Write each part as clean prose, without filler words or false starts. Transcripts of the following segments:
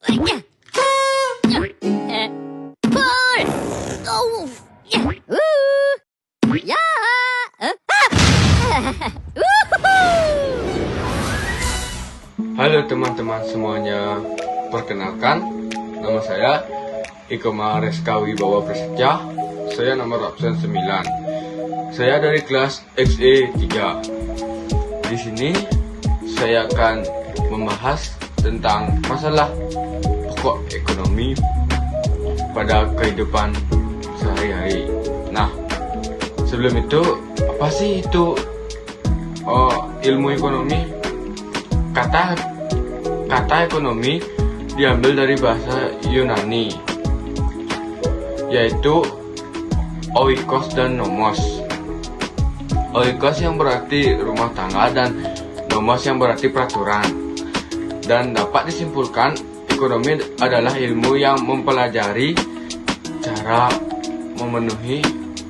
Halo teman-teman semuanya, perkenalkan nama saya Ikoma Reska Wibawa Prasetya. Saya nomor absen 9. Saya dari kelas XE 3. Di sini saya akan membahas tentang masalah pokok ekonomi pada kehidupan sehari-hari. Nah, sebelum itu, apa sih itu ilmu ekonomi? Kata ekonomi diambil dari bahasa Yunani, yaitu oikos dan nomos. Oikos yang berarti rumah tangga dan nomos yang berarti peraturan. Dan dapat disimpulkan, ekonomi adalah ilmu yang mempelajari cara memenuhi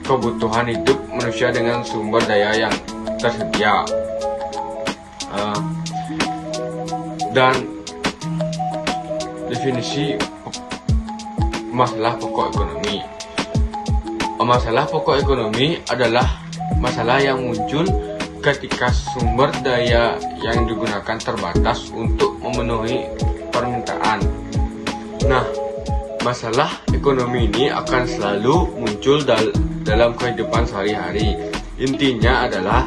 kebutuhan hidup manusia dengan sumber daya yang tersedia. Dan definisi masalah pokok ekonomi. Masalah pokok ekonomi adalah masalah yang muncul ketika sumber daya yang digunakan terbatas untuk memenuhi permintaan. Nah, masalah ekonomi ini akan selalu muncul dalam kehidupan sehari-hari. Intinya adalah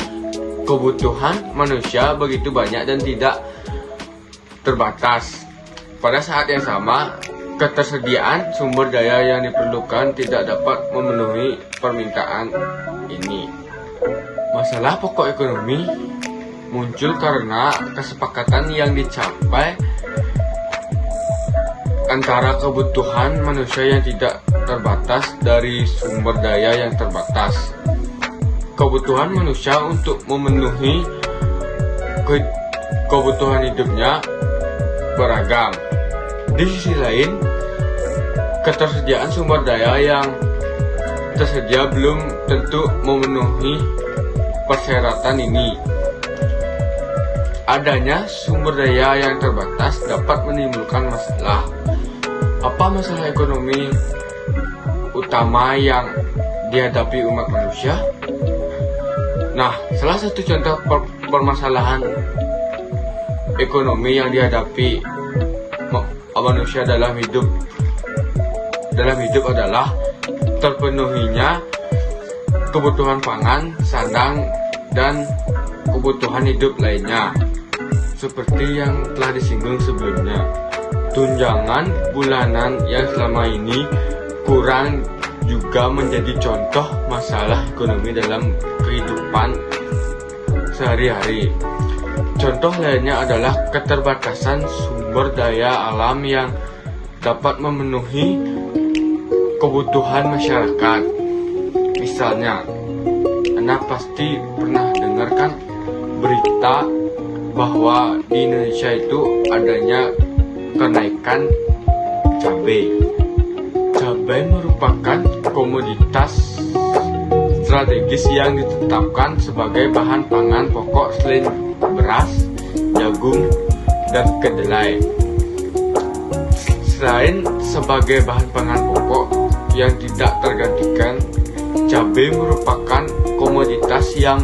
kebutuhan manusia begitu banyak dan tidak terbatas. Pada saat yang sama, ketersediaan sumber daya yang diperlukan tidak dapat memenuhi permintaan ini. Masalah pokok ekonomi muncul karena kesepakatan yang dicapai antara kebutuhan manusia yang tidak terbatas dari sumber daya yang terbatas. Kebutuhan manusia untuk memenuhi kebutuhan hidupnya beragam. Di sisi lain, ketersediaan sumber daya yang tersedia belum tentu memenuhi persyaratan ini. Adanya sumber daya yang terbatas dapat menimbulkan masalah. Apa masalah ekonomi utama yang dihadapi umat manusia? Nah, salah satu contoh permasalahan ekonomi yang dihadapi manusia dalam hidup adalah terpenuhinya kebutuhan pangan, sandang, dan kebutuhan hidup lainnya. Seperti yang telah disinggung sebelumnya, tunjangan bulanan yang selama ini kurang juga menjadi contoh masalah ekonomi dalam kehidupan sehari-hari. Contoh lainnya adalah keterbatasan sumber daya alam yang dapat memenuhi kebutuhan masyarakat. Misalnya, Anda pasti pernah dengarkan berita bahwa di Indonesia itu adanya kenaikan cabai. Cabai merupakan komoditas strategis yang ditetapkan sebagai bahan pangan pokok selain beras, jagung, dan kedelai. Selain sebagai bahan pangan pokok yang tidak tergantikan, cabai merupakan komoditas yang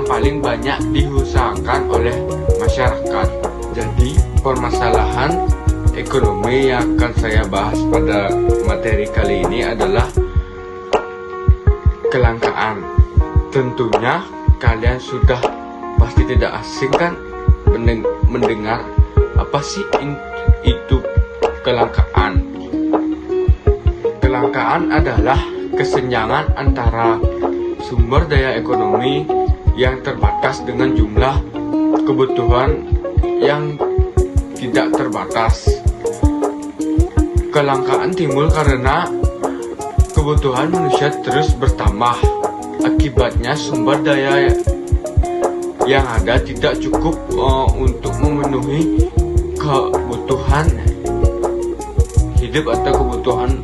paling banyak diusahakan oleh masyarakat. Jadi, permasalahan ekonomi yang akan saya bahas pada materi kali ini adalah kelangkaan. Tentunya kalian sudah pasti tidak asing kan mendengar apa sih itu kelangkaan. Kelangkaan adalah kesenjangan antara sumber daya ekonomi yang terbatas dengan jumlah kebutuhan yang tidak terbatas. Kelangkaan timbul karena kebutuhan manusia terus bertambah. Akibatnya sumber daya yang ada tidak cukup untuk memenuhi kebutuhan hidup atau kebutuhan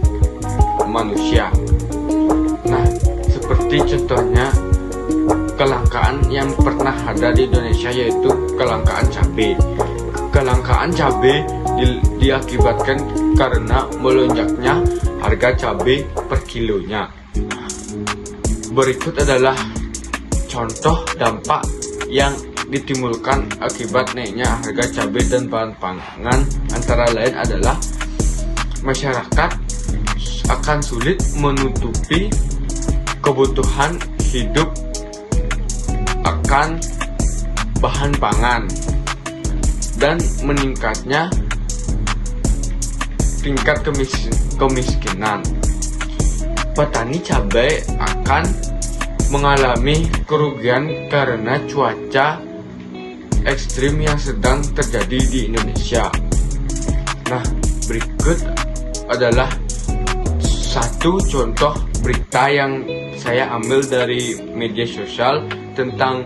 manusia. Nah, seperti contohnya kelangkaan yang pernah ada di Indonesia, yaitu kelangkaan cabai. kelangkaan cabai diakibatkan karena melonjaknya harga cabai per kilonya. Berikut adalah contoh dampak yang ditimbulkan akibat naiknya harga cabai dan bahan pangan, antara lain adalah masyarakat akan sulit menutupi kebutuhan hidup akan bahan pangan dan meningkatnya tingkat kemiskinan. Petani cabai akan mengalami kerugian karena cuaca ekstrim yang sedang terjadi di Indonesia. Nah, berikut adalah satu contoh berita yang saya ambil dari media sosial tentang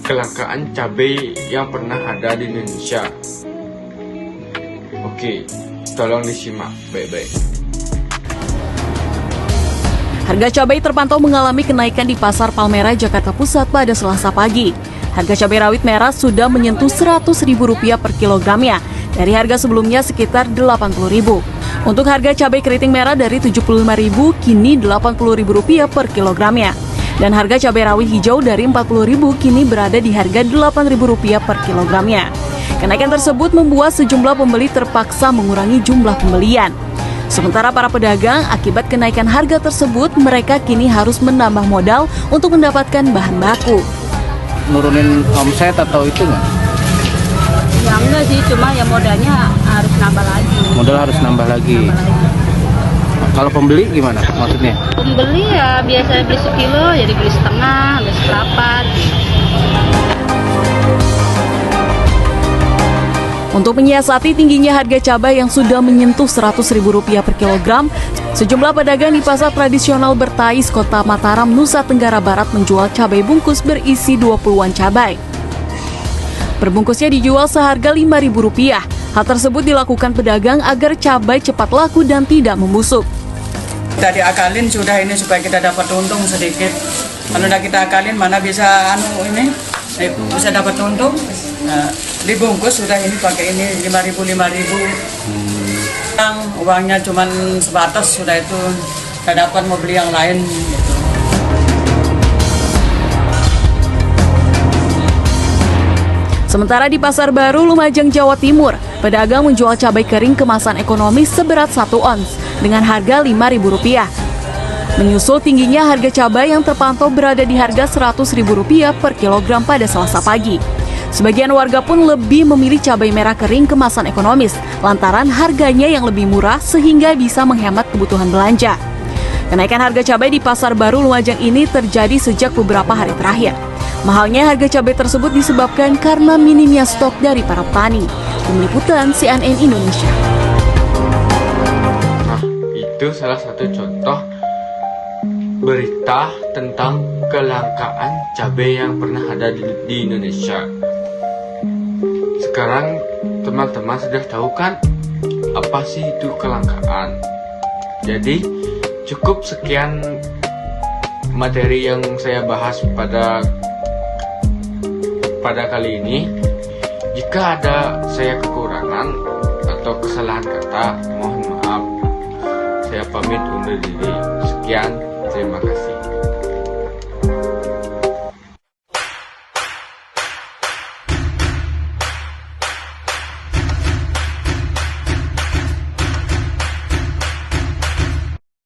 kelangkaan cabai yang pernah ada di Indonesia. Oke, tolong disimak baik-baik. Harga cabai terpantau mengalami kenaikan di Pasar Palmerah, Jakarta Pusat pada Selasa pagi. Harga cabai rawit merah sudah menyentuh Rp100.000 per kilogramnya, dari harga sebelumnya sekitar Rp80.000. Untuk harga cabai keriting merah dari Rp75.000 kini Rp80.000 per kilogramnya. Dan harga cabai rawit hijau dari Rp40.000 kini berada di harga Rp8.000 per kilogramnya. Kenaikan tersebut membuat sejumlah pembeli terpaksa mengurangi jumlah pembelian. Sementara para pedagang, akibat kenaikan harga tersebut, mereka kini harus menambah modal untuk mendapatkan bahan baku. Nurunin omset atau itu nggak? Ya enggak sih, cuma ya modalnya harus nambah lagi. Modal harus nambah lagi. Kalau pembeli gimana maksudnya? Pembeli ya biasa beli sekilo, jadi beli setengah, beli seperempat. Untuk menyiasati tingginya harga cabai yang sudah menyentuh Rp100.000 per kilogram, sejumlah pedagang di pasar tradisional Bertais, Kota Mataram, Nusa Tenggara Barat menjual cabai bungkus berisi 20-an cabai. Perbungkusnya dijual seharga Rp5.000. Hal tersebut dilakukan pedagang agar cabai cepat laku dan tidak membusuk. Kita diakalin sudah ini supaya kita dapat untung sedikit. Kalau udah kita akalin mana bisa bisa dapat untung. Nah, dibungkus sudah ini pakai ini 5.000. Uangnya cuma sebatas, sudah itu kita dapat mau beli yang lain. Gitu. Sementara di Pasar Baru, Lumajang, Jawa Timur, pedagang menjual cabai kering kemasan ekonomis seberat 1 ons dengan harga Rp5.000. Menyusul tingginya harga cabai yang terpantau berada di harga Rp100.000 per kilogram pada Selasa pagi. Sebagian warga pun lebih memilih cabai merah kering kemasan ekonomis lantaran harganya yang lebih murah sehingga bisa menghemat kebutuhan belanja. Kenaikan harga cabai di Pasar Baru Lumajang ini terjadi sejak beberapa hari terakhir. Mahalnya harga cabai tersebut disebabkan karena minimnya stok dari para petani. Tim Liputan CNN Indonesia. Nah, itu salah satu contoh berita tentang kelangkaan cabai yang pernah ada di Indonesia. Sekarang teman-teman sudah tahu kan apa sih itu kelangkaan. Jadi cukup sekian materi yang saya bahas pada kali ini. Jika ada saya kekurangan atau kesalahan kata, mohon maaf. Saya pamit undur diri. Sekian, terima kasih.